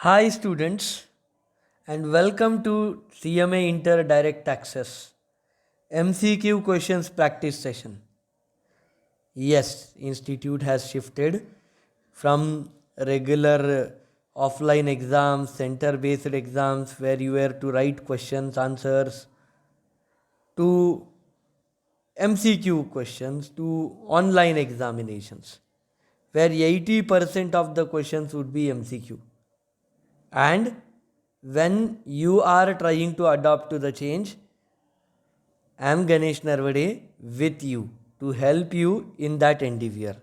Hi students and welcome to CMA Inter Direct Access MCQ questions practice session. Yes, institute has shifted from regular offline exams, center based exams where you were to write questions, answers to MCQ questions to online examinations where 80% of the questions would be MCQ. And when you are trying to adapt to the change, I am Ganesh Narvade with you to help you in that endeavor.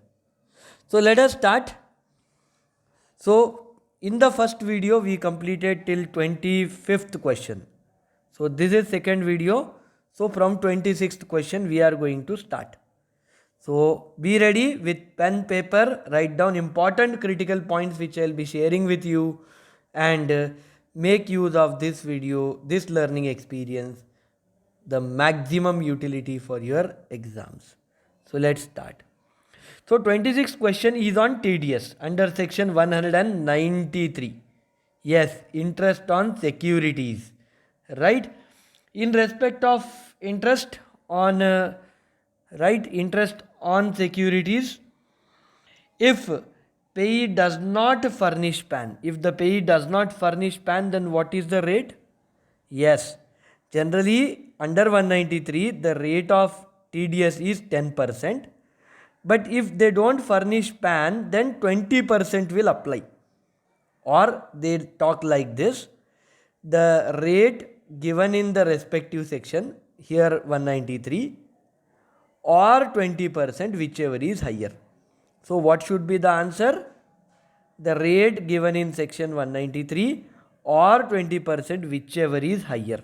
So let us start. So in the first video we completed till 25th question. So this is second video. So from 26th question we are going to start. So be ready with pen, paper, write down important critical points which I will be sharing with you and make use of this video, this learning experience, the maximum utility for your exams. So let's start. So 26th question is on TDS under section 193. Yes, interest on securities. Right? In respect of interest on interest on securities, if payee does not furnish PAN, if the payee does not furnish PAN, then what is the rate? Yes, generally under 193 the rate of TDS is 10%, but if they don't furnish PAN then 20% will apply. Or they talk like this: the rate given in the respective section, here 193, or 20%, whichever is higher. So what should be the answer? The rate given in section 193 or 20%, whichever is higher.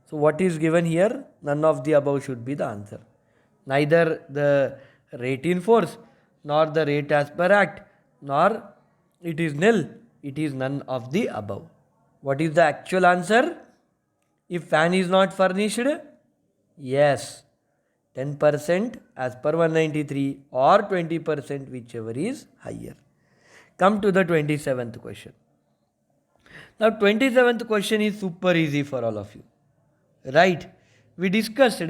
So what is given here? None of the above should be the answer. Neither the rate in force, nor the rate as per act, nor it is nil. It is none of the above. What is the actual answer? If fan is not furnished, yes, 10% as per 193 or 20%, whichever is higher. Come to the 27th question. Now 27th question is super easy for all of you. Right? We discussed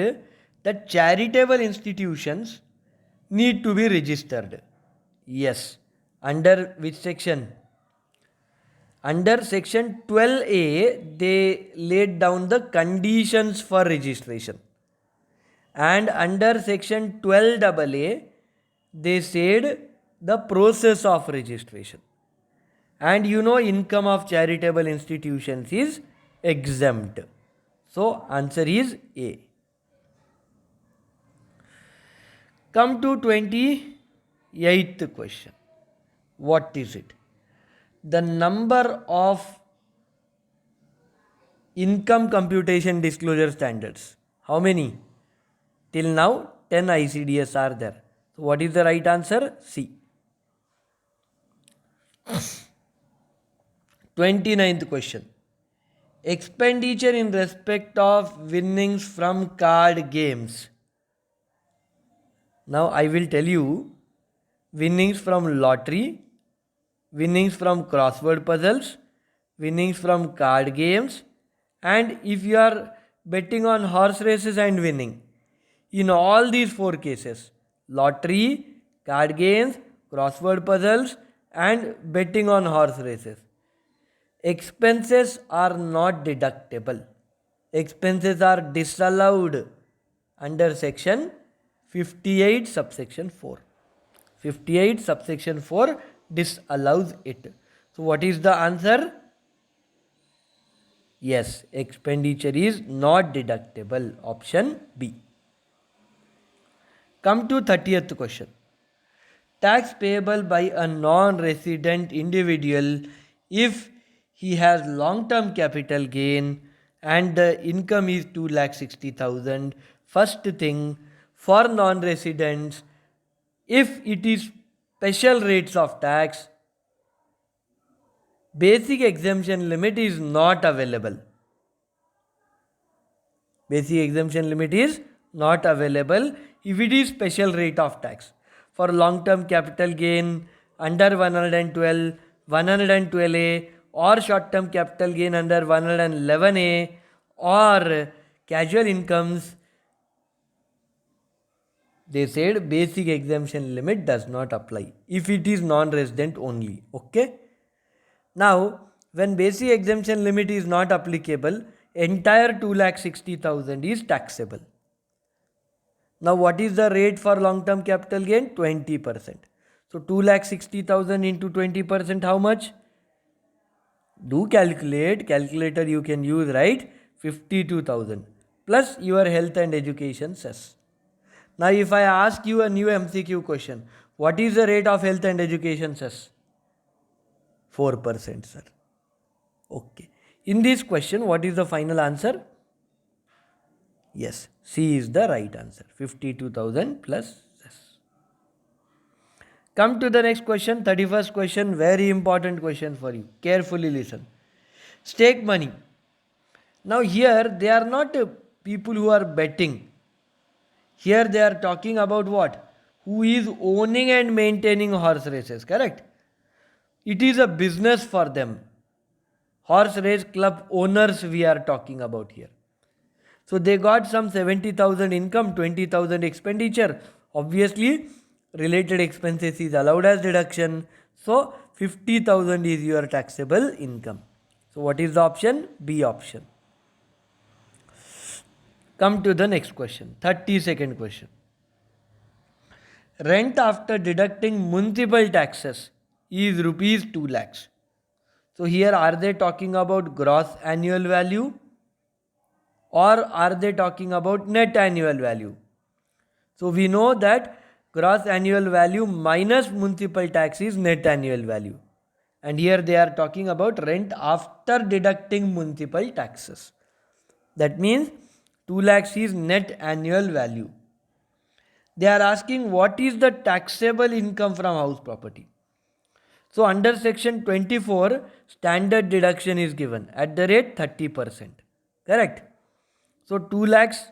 that charitable institutions need to be registered. Yes. Under which section? Under section 12A, they laid down the conditions for registration. And under section 12AA, they said the process of registration. And you know, income of charitable institutions is exempt. So answer is A. Come to 28th question. What is it? The number of income computation disclosure standards. How many? Till now 10 ICDS are there. So what is the right answer? C. 29th question. Expenditure in respect of winnings from card games. Now I will tell you winnings from lottery, winnings from crossword puzzles, winnings from card games, and if you are betting on horse races and winning, in all these four cases, lottery, card games, crossword puzzles, and betting on horse races, expenses are not deductible. Expenses are disallowed under section 58 subsection 4. 58 subsection 4 disallows it. So what is the answer? Yes, expenditure is not deductible. Option B. Come to 30th question. Tax payable by a non-resident individual if he has long-term capital gain and the income is 2,60,000. First thing, for non-residents, if it is special rates of tax, basic exemption limit is not available. Basic exemption limit is not available if it is special rate of tax. For long term capital gain under 112, 112A or short-term capital gain under 111A or casual incomes, they said basic exemption limit does not apply if it is non-resident only. Okay. Now, when basic exemption limit is not applicable, entire 2,60,000 is taxable. Now, what is the rate for long-term capital gain? 20%. So, 2,60,000 into 20%, how much? Do calculate. Calculator you can use, right? 52,000 plus your health and education cess. Now, if I ask you a new MCQ question, what is the rate of health and education cess? 4%, sir. Okay. In this question, what is the final answer? Yes, C is the right answer. 52,000 plus cess. Come to the next question, 31st question, very important question for you. Carefully listen. Stake money. Now here they are not people who are betting. Here they are talking about what? Who is owning and maintaining horse races, correct? It is a business for them. Horse race club owners we are talking about here. So they got some 70,000 income, 20,000 expenditure. Obviously, related expenses is allowed as deduction. So 50,000 is your taxable income. So what is the option? B option. Come to the next question, 32nd question. Rent after deducting municipal taxes is rupees 2 lakhs. So here are they talking about gross annual value or are they talking about net annual value? So we know that gross annual value minus municipal tax is net annual value. And here they are talking about rent after deducting municipal taxes. That means 2 lakhs is net annual value. They are asking what is the taxable income from house property. So under section 24, standard deduction is given at the rate 30%. Correct? So 2 lakhs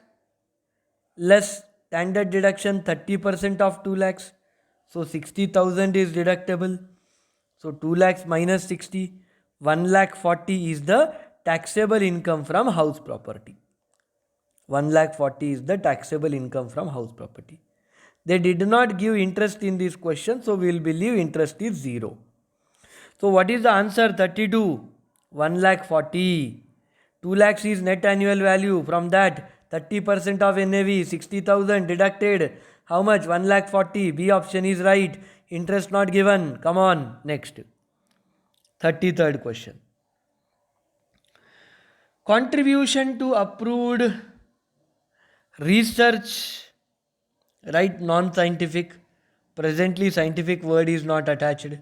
less standard deduction 30% of 2 lakhs. So 60,000 is deductible. So 2 lakhs minus 60, 1 lakh 40 is the taxable income from house property. 1 lakh 40 is the taxable income from house property. They did not give interest in this question, so we will believe interest is 0. So what is the answer? 32. 1 lakh 40. 2 lakhs is net annual value. From that 30% of NAV 60,000 deducted. How much? 1 lakh 40. B option is right. Interest not given. Come on. Next. 33rd question. Contribution to approved research, right? Non-scientific. Presently scientific word is not attached.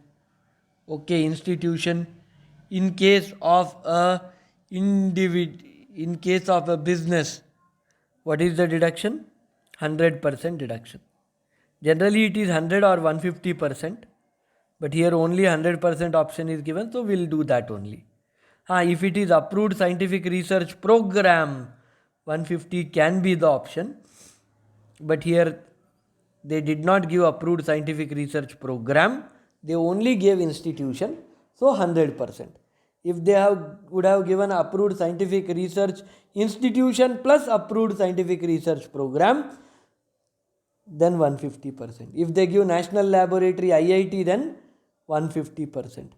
Okay, institution. In case of a in case of a business, what is the deduction? 100% deduction. Generally it is 100 or 150%, but here only 100% option is given, so we'll do that only. If it is approved scientific research program, 150 can be the option, but here they did not give approved scientific research program, they only gave institution, so 100%. If they would have given approved scientific research institution plus approved scientific research program, then 150%. If they give national laboratory IIT, then 150%.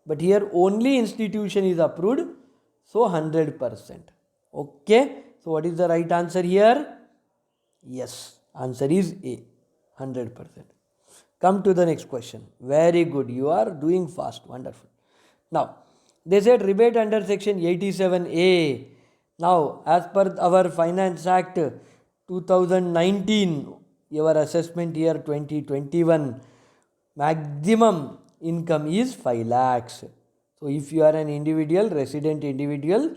But here only institution is approved, so 100%. Okay. So what is the right answer here? Yes. Answer is A. 100%. Come to the next question. Very good. You are doing fast. Wonderful. Now, they said rebate under section 87A. Now, as per our Finance Act 2019, your assessment year 2021, maximum income is 5 lakhs. So, if you are an individual, resident individual,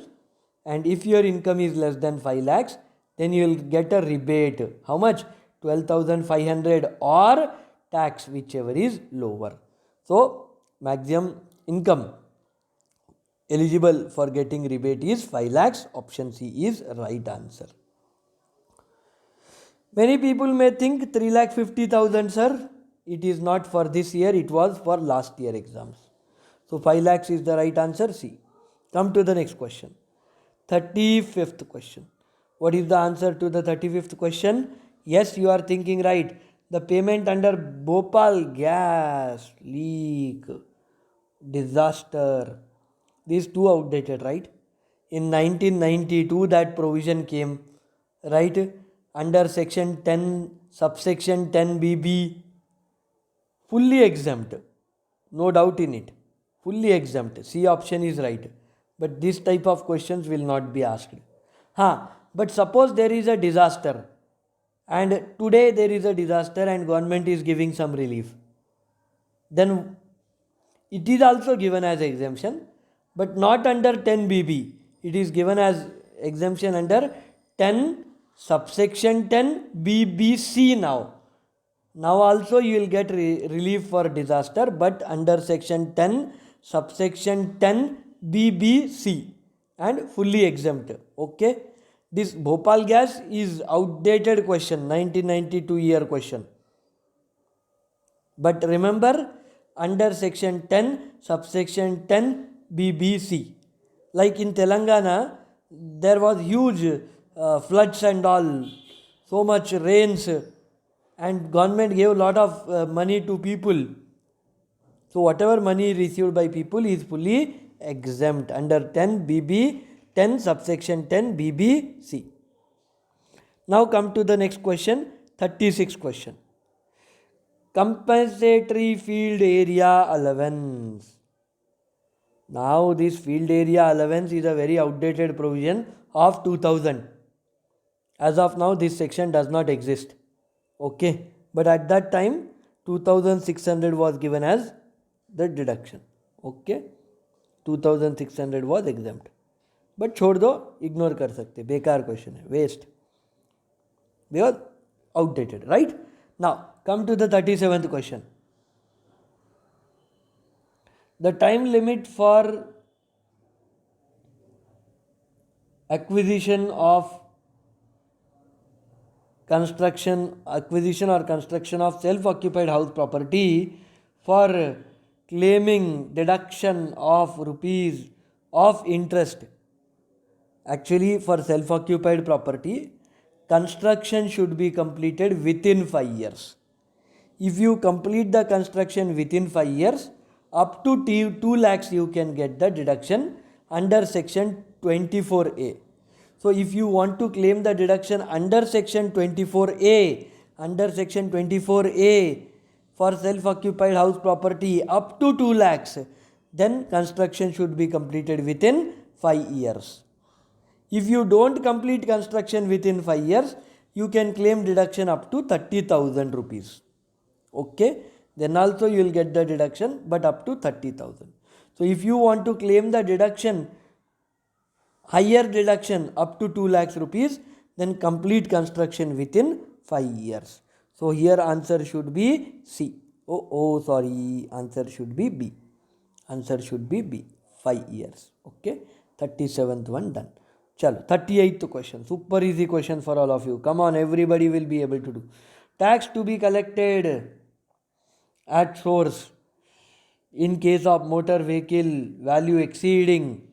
and if your income is less than 5 lakhs, then you will get a rebate. How much? 12,500 or tax, whichever is lower. So, maximum income eligible for getting rebate is 5 lakhs. Option C is right answer. Many people may think 3,50,000, sir. It is not for this year, it was for last year exams. So 5 lakhs is the right answer, C. Come to the next question. 35th question. What is the answer to the 35th question? Yes, you are thinking right. The payment under Bhopal gas leak disaster. These two outdated, right? In 1992 that provision came, right? Under section 10, subsection 10 BB, fully exempt, no doubt in it, fully exempt. C option is right, but this type of questions will not be asked. But suppose there is a disaster, and today there is a disaster and government is giving some relief, then it is also given as exemption, but not under 10 BB. It is given as exemption under 10 subsection 10 BBC now. Now also you will get relief for disaster, but under section 10 subsection 10 BBC and fully exempt. Okay. This Bhopal gas is outdated question, 1992 year question. But remember, under section 10 subsection 10 BBC, like in Telangana there was huge floods and all, so much rains, and government gave a lot of money to people. So whatever money received by people is fully exempt under 10 BB, 10 subsection 10 BBC. Now come to the next question, 36th question. Compensatory field area allowance. Now this field area allowance is a very outdated provision of 2000. As of now this section does not exist. Okay, but at that time 2600 was given as the deduction. Okay, 2600 was exempt. But छोड़ दो, ignore कर सकते, बेकार question है, waste, because outdated, right? Now come to the 37th question. The time limit for acquisition or construction of self-occupied house property for claiming deduction of rupees of interest. Actually, for self-occupied property, construction should be completed within 5 years. If you complete the construction within 5 years, up to 2 lakhs you can get the deduction under section 24A. So if you want to claim the deduction under section 24A, for self-occupied house property up to 2 lakhs, then construction should be completed within 5 years. If you don't complete construction within 5 years, you can claim deduction up to 30,000 rupees. Okay, then also you will get the deduction, but up to 30,000. So if you want to claim the deduction, higher deduction up to 2 lakhs rupees, then complete construction within 5 years. So here answer should be C. Answer should be B. Answer should be B. 5 years. Okay, 37th one done. Chalo, 38th question. Super easy question for all of you. Come on, everybody will be able to do. Tax to be collected at source in case of motor vehicle value exceeding.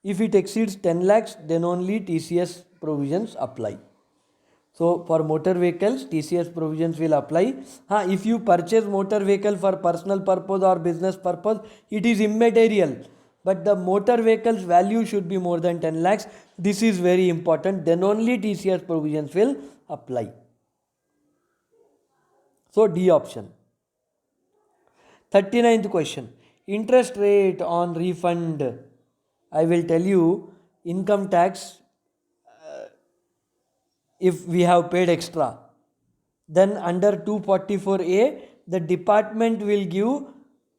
If it exceeds 10 lakhs, then only TCS provisions apply. So for motor vehicles, TCS provisions will apply. If you purchase motor vehicle for personal purpose or business purpose, it is immaterial. But the motor vehicle's value should be more than 10 lakhs. This is very important. Then only TCS provisions will apply. So D option. 39th question. Interest rate on refund. I will tell you, income tax, if we have paid extra, then under 244A, the department will give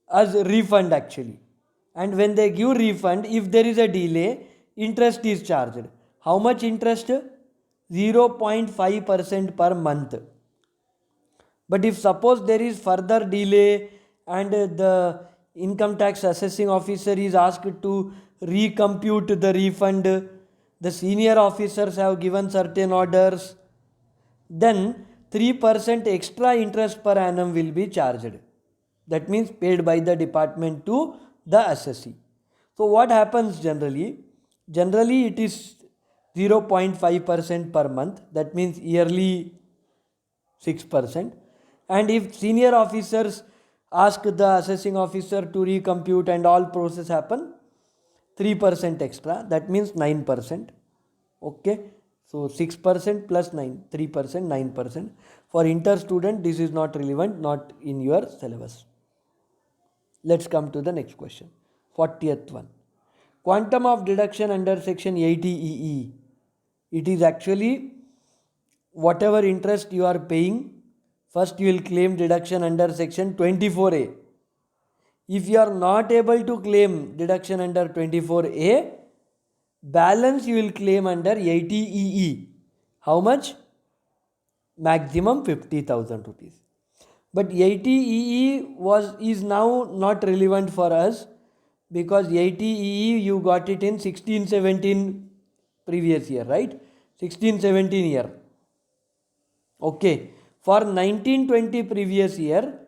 us refund actually. And when they give refund, if there is a delay, interest is charged. How much interest? 0.5% per month. But if suppose there is further delay and the income tax assessing officer is asked to recompute the refund, the senior officers have given certain orders, then 3% extra interest per annum will be charged. That means paid by the department to the assessee. So what happens generally? Generally it is 0.5% per month, that means yearly 6%. And if senior officers ask the assessing officer to recompute and all process happen, 3% extra, that means 9%. Okay, so 6% plus 9, 3%, 9%. For inter student, this is not relevant, not in your syllabus. Let's come to the next question. 40th one. Quantum of deduction under section 80EE. It is actually whatever interest you are paying, first you will claim deduction under section 24A. If you are not able to claim deduction under 24A, balance you will claim under 80EE. How much? Maximum 50,000 rupees. But 80EE is now not relevant for us, because 80EE you got it in 16-17 previous year, right? 16-17 year. Okay. For 19-20 previous year,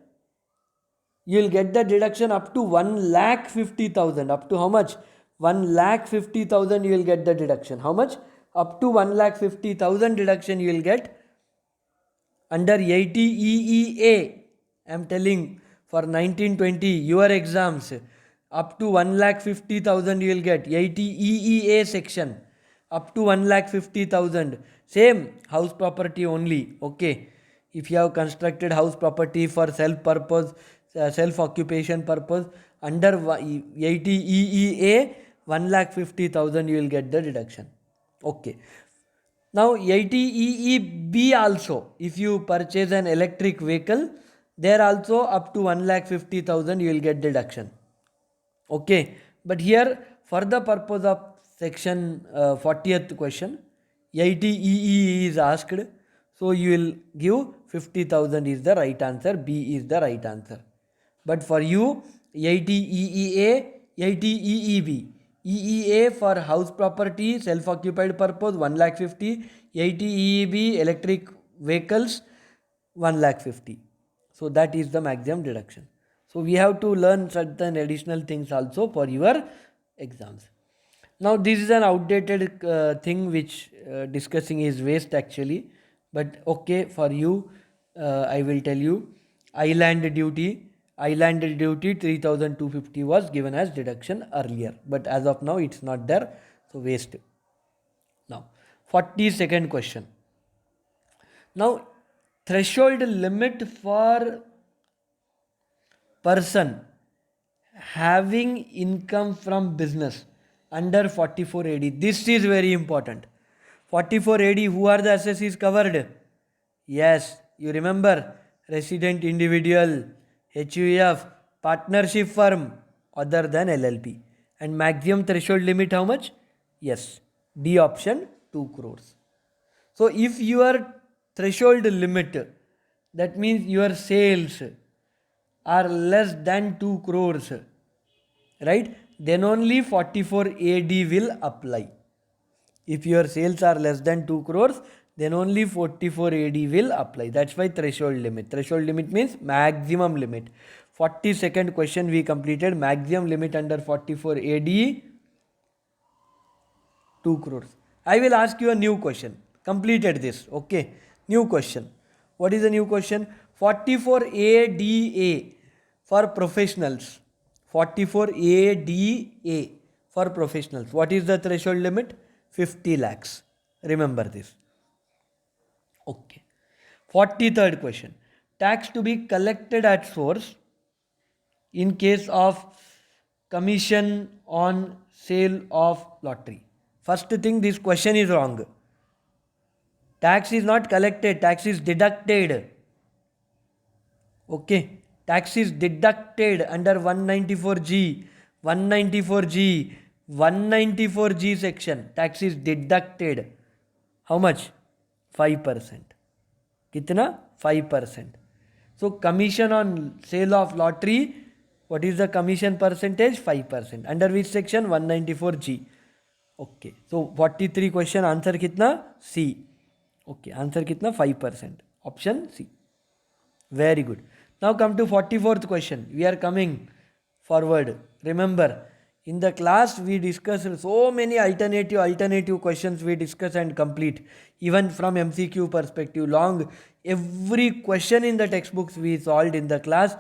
you will get the deduction up to 1,50,000. Up to how much? 1,50,000 you will get the deduction. How much? Up to 1,50,000 deduction you will get under 80EEA. I am telling, for 19-20 your exams, up to 1,50,000 you will get 80EEA section. Up to 1,50,000. Same house property only. Okay. If you have constructed house property for self purpose, self occupation purpose, under 80EEA, 1,50,000 you will get the deduction. Okay. Now 80EEB also, if you purchase an electric vehicle, there also up to 1,50,000 you will get deduction. Okay. But here, for the purpose of section 40th question, 80EE is asked. So you will give 50,000 is the right answer. B is the right answer. But for you, 80EEA, 80EEB. EEA for house property, self-occupied purpose, 1,50,000. 80EEB, electric vehicles, 1,50,000. So that is the maximum deduction. So we have to learn certain additional things also for your exams. Now this is an outdated thing which discussing is waste actually. But okay, for you, I will tell you, island duty 3,250 was given as deduction earlier, but as of now it's not there, so waste. Now 42nd question. Now threshold limit for person having income from business under 44 AD. This is very important. 44 AD, who are the assessees covered? Yes, you remember, resident individual, HUF, partnership firm other than LLP. And maximum threshold limit how much? Yes, D option, 2 crores. So if your threshold limit, that means your sales are less than 2 crores, right? Then only 44 AD will apply. If your sales are less than 2 crores, then only 44 AD will apply. That's why threshold limit. Threshold limit means maximum limit. 42nd question we completed. Maximum limit under 44 AD, 2 crores. I will ask you a new question. Completed this. Okay. New question. What is the new question? 44 ADA for professionals. 44 ADA for professionals. What is the threshold limit? 50 lakhs. Remember this. Okay. 43rd question. Tax to be collected at source in case of commission on sale of lottery. First thing, this question is wrong. Tax is not collected, tax is deducted. Okay. Tax is deducted under 194G, 194G, 194G section. Tax is deducted. How much? 5%. Kitna? 5%. So commission on sale of lottery, what is the commission percentage? 5%. Under which section? 194G. Okay. So 43 question answer kitna? C. Okay. Answer kitna? 5%. Option C. Very good. Now come to 44th question. We are coming forward. Remember, in the class we discuss so many alternative questions we discuss and complete. Even from MCQ perspective, every question in the textbooks we solved in the class,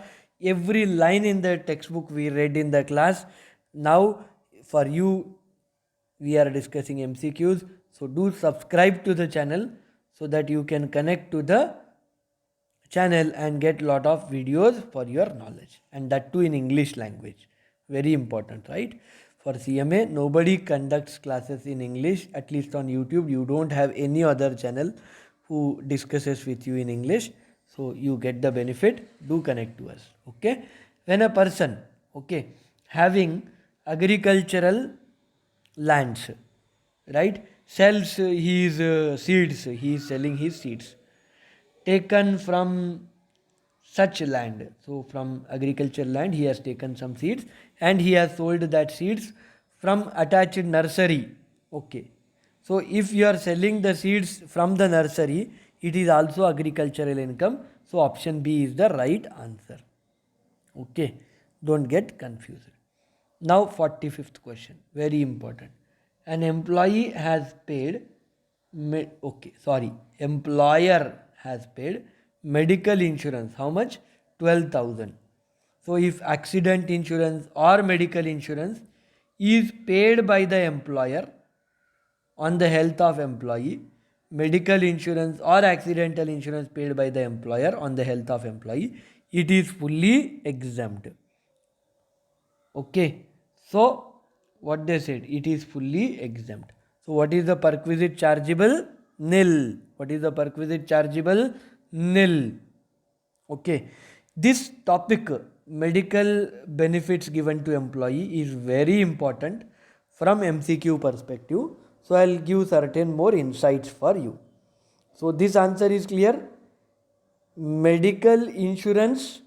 every line in the textbook we read in the class. Now for you we are discussing MCQs. So do subscribe to the channel so that you can connect to the channel and get lot of videos for your knowledge, and that too in English language. Very important, right? For CMA, nobody conducts classes in English, at least on YouTube. You don't have any other channel who discusses with you in English. So you get the benefit. Do connect to us. Okay. When a person, okay, having agricultural lands, right, sells his seeds, he is selling his seeds taken from such land. So from agricultural land he has taken some seeds and he has sold that seeds from attached nursery. Okay. So if you are selling the seeds from the nursery, it is also agricultural income. So option B is the right answer. Okay. Don't get confused. Now 45th question. Very important. An employee has paid, employer has paid medical insurance. How much? 12,000. So if accident insurance or medical insurance is paid by the employer on the health of employee, medical insurance or accidental insurance paid by the employer on the health of employee, it is fully exempt. Okay. So what they said, it is fully exempt. So what is the perquisite chargeable? Nil. What is the perquisite chargeable? Nil. Okay. This topic, medical benefits given to employee, is very important from MCQ perspective. So I'll give certain more insights for you. So this answer is clear. Medical insurance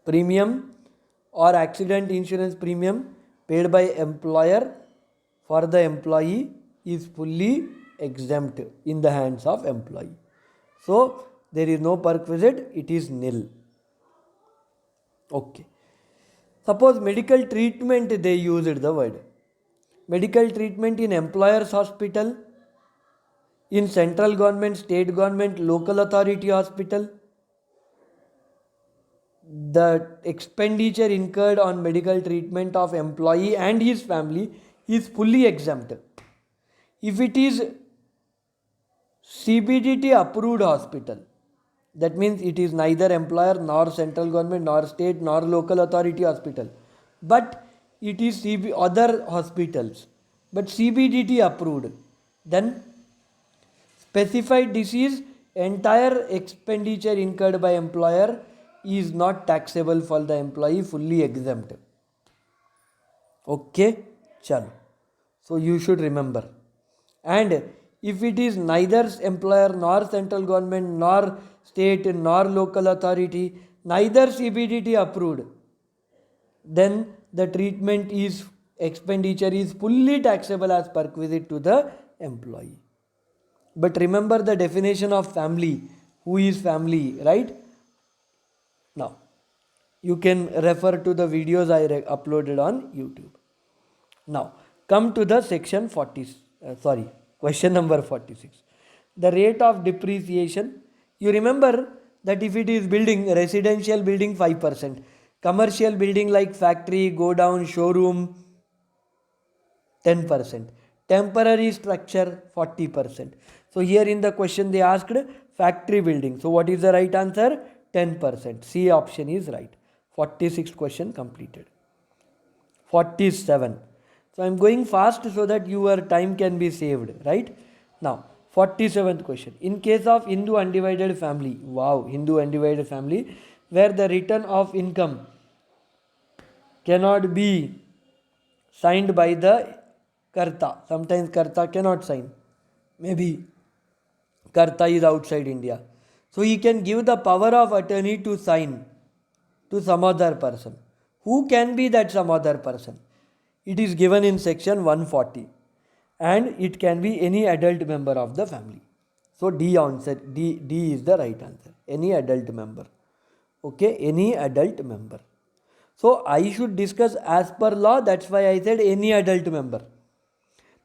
premium or accident insurance premium paid by employer for the employee is fully exempt in the hands of employee. So there is no perquisite, it is nil. Okay. Suppose medical treatment, they used the word. Medical treatment in employer's hospital, in central government, state government, local authority hospital, the expenditure incurred on medical treatment of employee and his family is fully exempt. If it is CBDT approved hospital, that means it is neither employer nor central government nor state nor local authority hospital, but it is other hospitals, but CBDT approved, then specified disease, entire expenditure incurred by employer is not taxable for the employee, fully exempt. Okay, chalo. So you should remember. And if it is neither employer nor central government nor state nor local authority, neither CBDT approved, then the treatment is expenditure is fully taxable as perquisite to the employee. But remember the definition of family. Who is family, right? Now, you can refer to the videos I uploaded on YouTube. Now, come to the section question number 46. The rate of depreciation. You remember that if it is building, residential building 5%, commercial building like factory, go down, showroom 10%, temporary structure 40%. So here in the question they asked factory building. So what is the right answer? 10%. C option is right. 46th question completed. 47. So I am going fast so that your time can be saved, right? Now 47th question. In case of Hindu undivided family, Hindu undivided family, where the return of income cannot be signed by the Karta. Sometimes Karta cannot sign. Maybe Karta is outside India. So he can give the power of attorney to sign to some other person. Who can be that some other person? It is given in section 140. And it can be any adult member of the family. So D is the right answer. Any adult member. Okay, any adult member. So I should discuss as per law, that's why I said any adult member.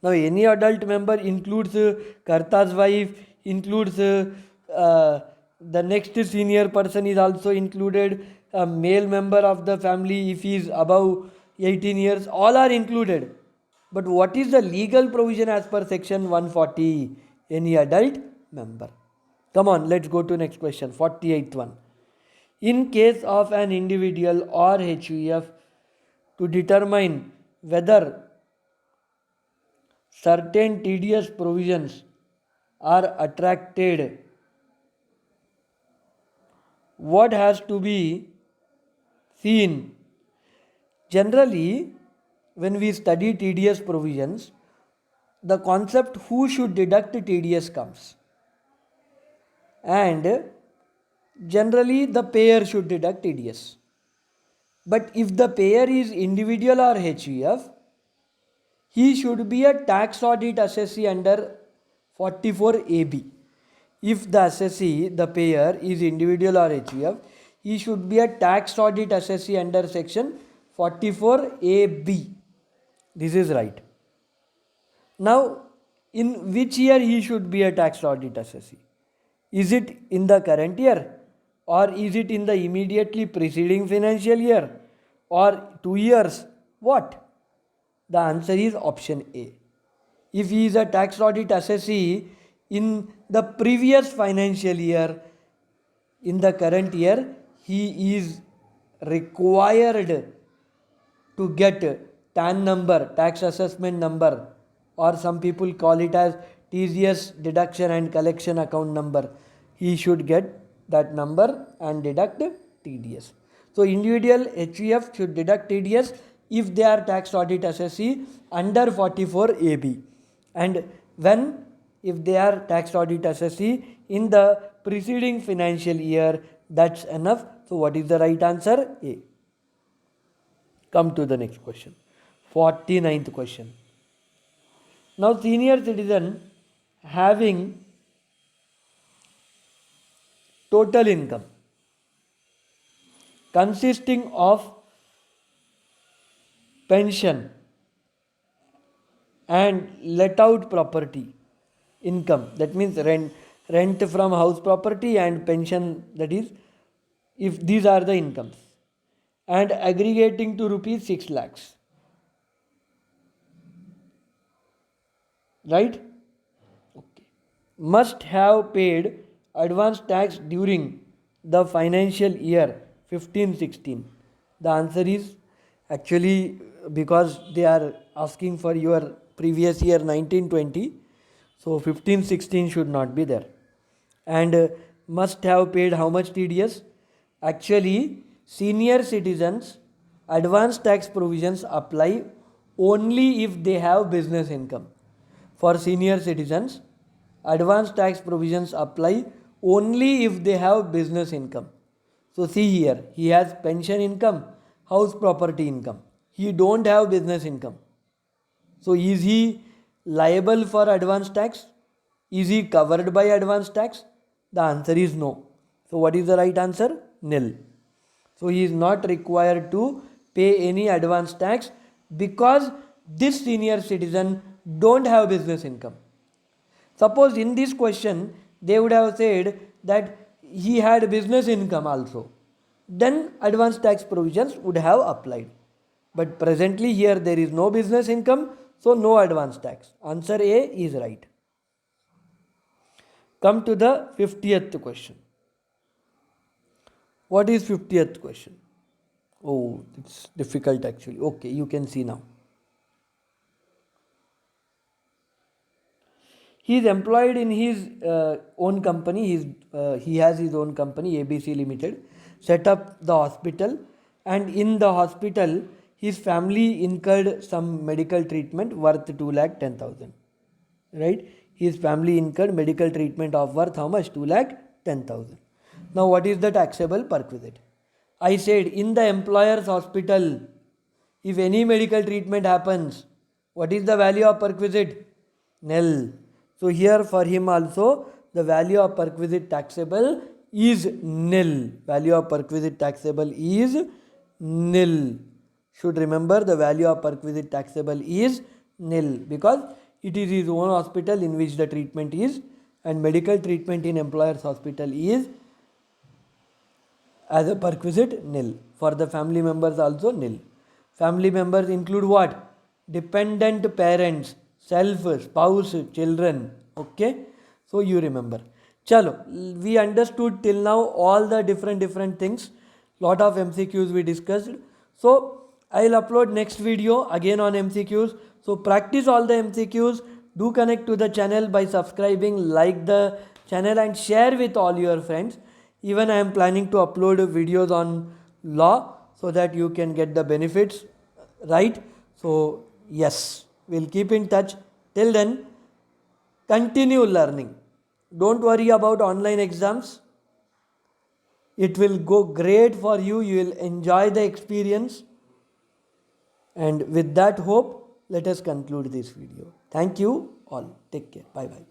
Now any adult member includes Karta's wife, includes the next senior person is also included, a male member of the family if he is above 18 years, all are included. But what is the legal provision as per section 140? Any adult member. Come on, let's go to next question, 48th one. In case of an individual or HUF to determine whether certain tedious provisions are attracted, what has to be seen? Generally, when we study tedious provisions, the concept who should deduct tedious comes. And generally, the payer should deduct tedious. But if the payer is individual or HUF, he should be a tax audit assessee under 44AB. If the assessee, the payer, is individual or HUF, he should be a tax audit assessee under section 44AB. This is right. Now, in which year he should be a tax audit assessee? Is it in the current year, or is it in the immediately preceding financial year, or 2 years? What? The answer is option A. If he is a tax audit assessee in the previous financial year, in the current year, he is required to get TAN number, tax assessment number, or some people call it as TCS deduction and collection account number. He should get that number and deduct TDS. So individual HUF should deduct TDS if they are tax audit assessee under 44AB, and when, if they are tax audit assessee in the preceding financial year, that's enough. So what is the right answer? A. Come to the next question, 49th question. Now senior citizen having total income consisting of pension and let out property income, that means rent from house property and pension, that is, if these are the incomes, and aggregating to rupees 6 lakhs, right? Okay. Must have paid advance tax during the financial year 15-16. The answer is actually, because they are asking for your previous year 19-20, so 15-16 should not be there. And must have paid how much TDS? Actually, senior citizens advance tax provisions apply only if they have business income. For senior citizens, advance tax provisions apply only if they have business income. So see here, he has pension income, house property income. He don't have business income. So is he liable for advance tax? Is he covered by advance tax? The answer is no. So what is the right answer? Nil. So he is not required to pay any advance tax because this senior citizen don't have business income. Suppose in this question they would have said that he had business income also, then advance tax provisions would have applied. But presently here there is no business income, so no advance tax. Answer A is right. Come to the 50th question. What is 50th question? Oh, it's difficult actually. Okay, you can see now. He is employed in his own company. He has his own company, ABC Limited, set up the hospital, and in the hospital his family incurred some medical treatment worth 2,10,000. Right? His family incurred medical treatment of worth how much? 2,10,000. Now what is the taxable perquisite? I said in the employer's hospital, if any medical treatment happens, what is the value of perquisite? Nil. So here for him also the value of perquisite taxable is nil. Value of perquisite taxable is nil. Should remember the value of perquisite taxable is nil because it is his own hospital in which the treatment is, and medical treatment in employer's hospital is as a perquisite nil. For the family members also nil. Family members include what? Dependent parents, self, spouse, children. Okay, so you remember. Chalo, we understood till now all the different things. Lot of MCQs we discussed. So I'll upload next video again on MCQs. So practice all the MCQs. Do connect to the channel by subscribing, like the channel and share with all your friends. Even I am planning to upload videos on law so that you can get the benefits, right? So yes, we'll keep in touch. Till then, continue learning. Don't worry about online exams. It will go great for you. You will enjoy the experience. And with that hope, let us conclude this video. Thank you all. Take care. Bye bye.